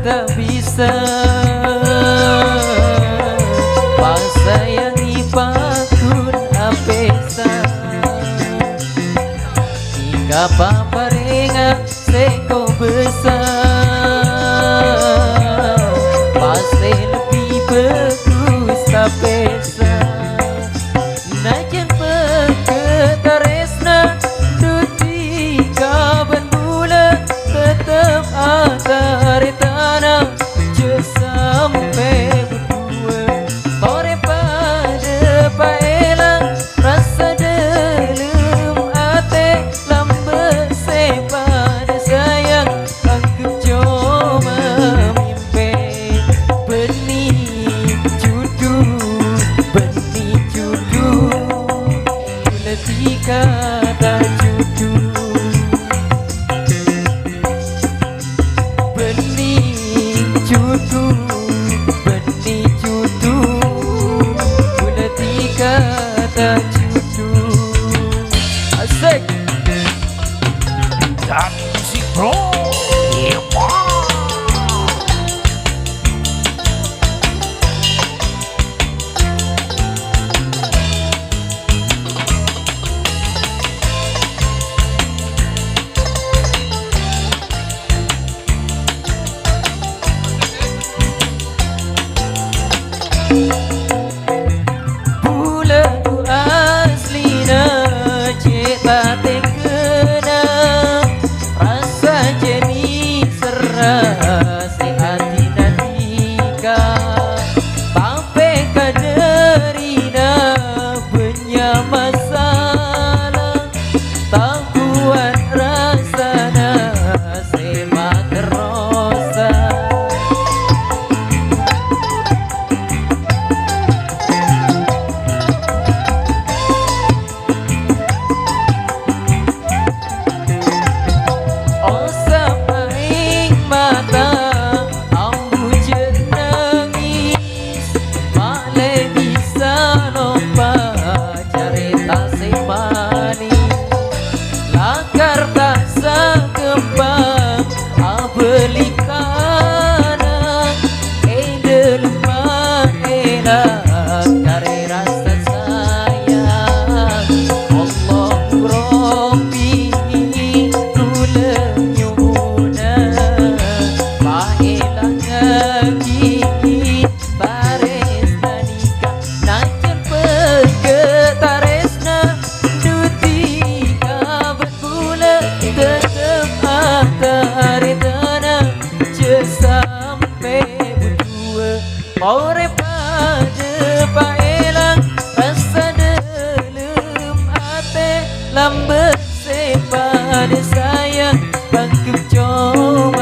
tak bisa pasayangi pakun apesa hingga paparinga seko besar pasti lebih bagus tapesa najan peketaresna duti kaban bulan tetap antara tanah sampai berdua ore pada paelang rasa dalam ate lambe sepada sayang anggap cuma mimpi benih judu letih kata judu benih judu letih kata judu asik dan musik bro. bulan tu aslina cita tekena rasa jenis serasi hati natika sampai kaderina punya masalah tak kuat rasana semak terosa ore pada paelang rasa dalam ate lambe sepada sayang bangkit cuma